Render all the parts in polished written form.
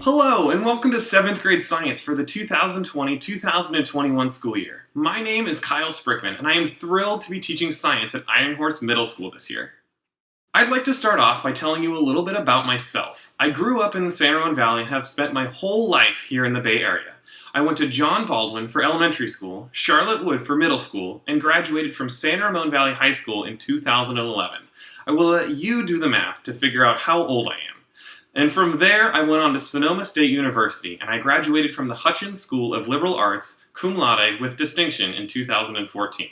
Hello, and welcome to 7th grade science for the 2020-2021 school year. My name is Kyle Sprickman, and I am thrilled to be teaching science at Iron Horse Middle School this year. I'd like to start off by telling you a little bit about myself. I grew up in the San Ramon Valley and have spent my whole life here in the Bay Area. I went to John Baldwin for elementary school, Charlotte Wood for middle school, and graduated from San Ramon Valley High School in 2011. I will let you do the math to figure out how old I am. And from there, I went on to Sonoma State University, and I graduated from the Hutchins School of Liberal Arts, cum laude with distinction in 2014.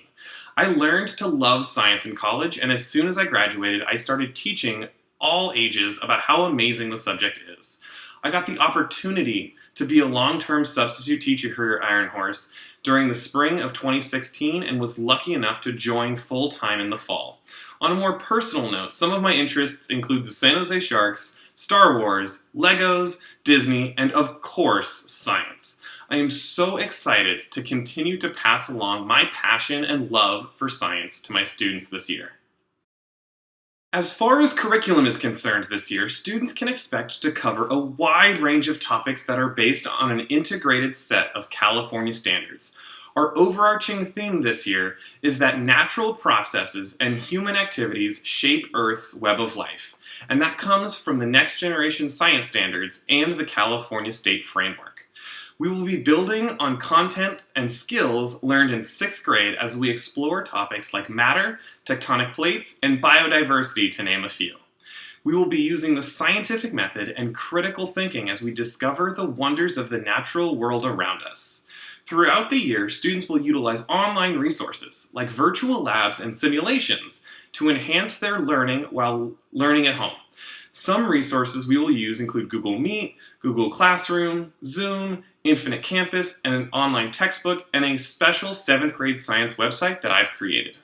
I learned to love science in college, and as soon as I graduated, I started teaching all ages about how amazing the subject is. I got the opportunity to be a long-term substitute teacher here at Iron Horse during the spring of 2016 and was lucky enough to join full-time in the fall. On a more personal note, some of my interests include the San Jose Sharks, Star Wars, Legos, Disney, and of course, science. I am so excited to continue to pass along my passion and love for science to my students this year. As far as curriculum is concerned this year, students can expect to cover a wide range of topics that are based on an integrated set of California standards. Our overarching theme this year is that natural processes and human activities shape Earth's web of life, and that comes from the Next Generation Science Standards and the California State Framework. We will be building on content and skills learned in 6th grade as we explore topics like matter, tectonic plates, and biodiversity, to name a few. We will be using the scientific method and critical thinking as we discover the wonders of the natural world around us. Throughout the year, students will utilize online resources like virtual labs and simulations to enhance their learning while learning at home. Some resources we will use include Google Meet, Google Classroom, Zoom, Infinite Campus, and an online textbook, and a special 7th grade science website that I've created.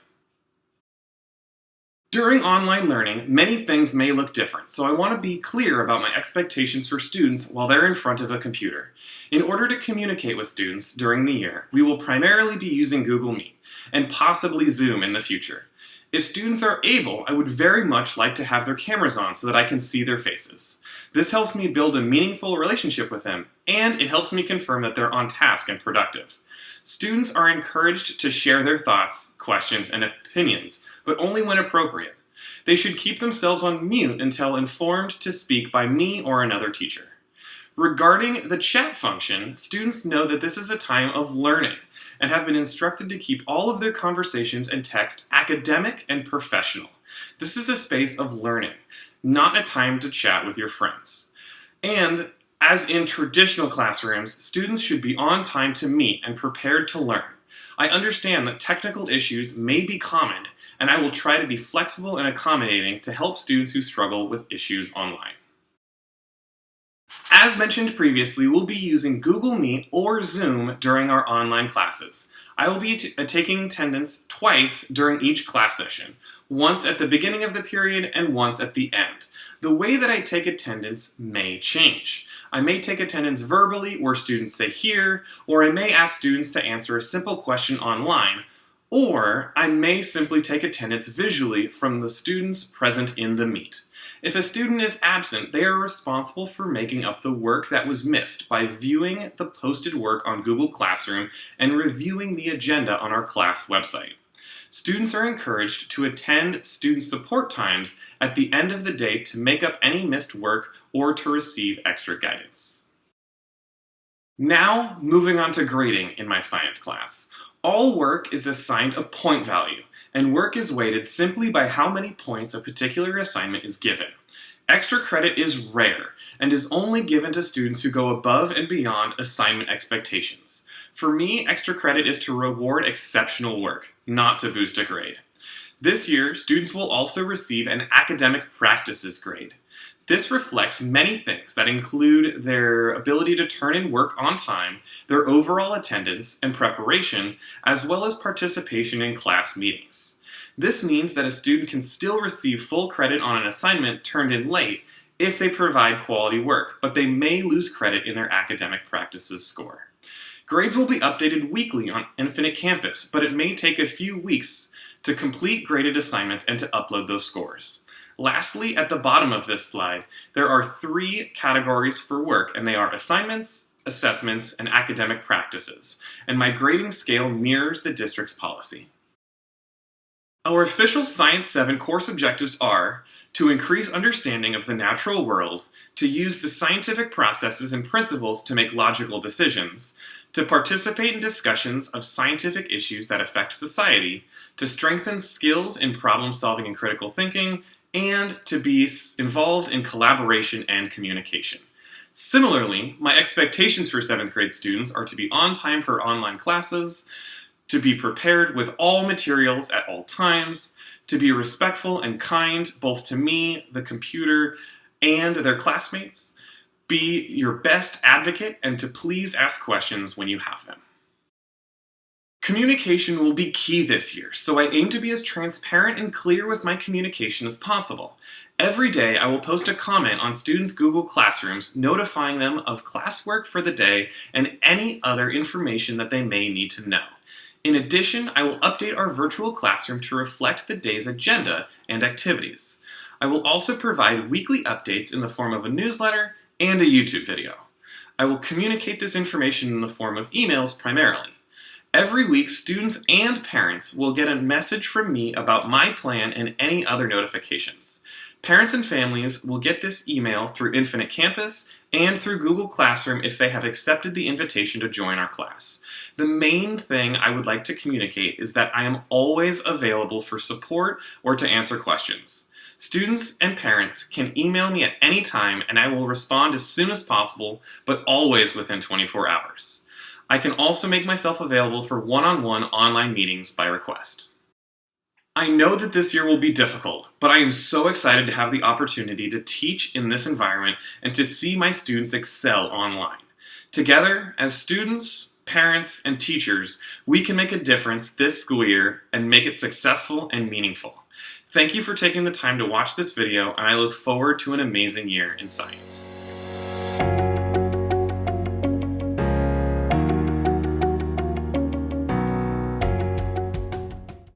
During online learning, many things may look different, so I want to be clear about my expectations for students while they're in front of a computer. In order to communicate with students during the year, we will primarily be using Google Meet, and possibly Zoom in the future. If students are able, I would very much like to have their cameras on so that I can see their faces. This helps me build a meaningful relationship with them, and it helps me confirm that they're on task and productive. Students are encouraged to share their thoughts, questions, and opinions, but only when appropriate. They should keep themselves on mute until informed to speak by me or another teacher. Regarding the chat function, students know that this is a time of learning and have been instructed to keep all of their conversations and text academic and professional. This is a space of learning, not a time to chat with your friends. And as in traditional classrooms, students should be on time to meet and prepared to learn. I understand that technical issues may be common, and I will try to be flexible and accommodating to help students who struggle with issues online. As mentioned previously, we'll be using Google Meet or Zoom during our online classes. I will be taking attendance twice during each class session, once at the beginning of the period and once at the end. The way that I take attendance may change. I may take attendance verbally, where students say here, or I may ask students to answer a simple question online, or I may simply take attendance visually from the students present in the meet. If a student is absent, they are responsible for making up the work that was missed by viewing the posted work on Google Classroom and reviewing the agenda on our class website. Students are encouraged to attend student support times at the end of the day to make up any missed work or to receive extra guidance. Now, moving on to grading in my science class. All work is assigned a point value, and work is weighted simply by how many points a particular assignment is given. Extra credit is rare, and is only given to students who go above and beyond assignment expectations. For me, extra credit is to reward exceptional work, not to boost a grade. This year, students will also receive an academic practices grade. This reflects many things that include their ability to turn in work on time, their overall attendance and preparation, as well as participation in class meetings. This means that a student can still receive full credit on an assignment turned in late if they provide quality work, but they may lose credit in their academic practices score. Grades will be updated weekly on Infinite Campus, but it may take a few weeks to complete graded assignments and to upload those scores. Lastly, at the bottom of this slide, there are 3 categories for work, and they are assignments, assessments, and academic practices, and my grading scale mirrors the district's policy. Our official Science 7 course objectives are to increase understanding of the natural world, to use the scientific processes and principles to make logical decisions, to participate in discussions of scientific issues that affect society, to strengthen skills in problem solving and critical thinking, and to be involved in collaboration and communication. Similarly, my expectations for 7th grade students are to be on time for online classes, to be prepared with all materials at all times, to be respectful and kind both to me, the computer, and their classmates, be your best advocate, and to please ask questions when you have them. Communication will be key this year, so I aim to be as transparent and clear with my communication as possible. Every day, I will post a comment on students' Google Classrooms notifying them of classwork for the day and any other information that they may need to know. In addition, I will update our virtual classroom to reflect the day's agenda and activities. I will also provide weekly updates in the form of a newsletter and a YouTube video. I will communicate this information in the form of emails primarily. Every week, students and parents will get a message from me about my plan and any other notifications. Parents and families will get this email through Infinite Campus and through Google Classroom if they have accepted the invitation to join our class. The main thing I would like to communicate is that I am always available for support or to answer questions. Students and parents can email me at any time and I will respond as soon as possible, but always within 24 hours. I can also make myself available for one-on-one online meetings by request. I know that this year will be difficult, but I am so excited to have the opportunity to teach in this environment and to see my students excel online. Together, as students, parents, and teachers, we can make a difference this school year and make it successful and meaningful. Thank you for taking the time to watch this video, and I look forward to an amazing year in science.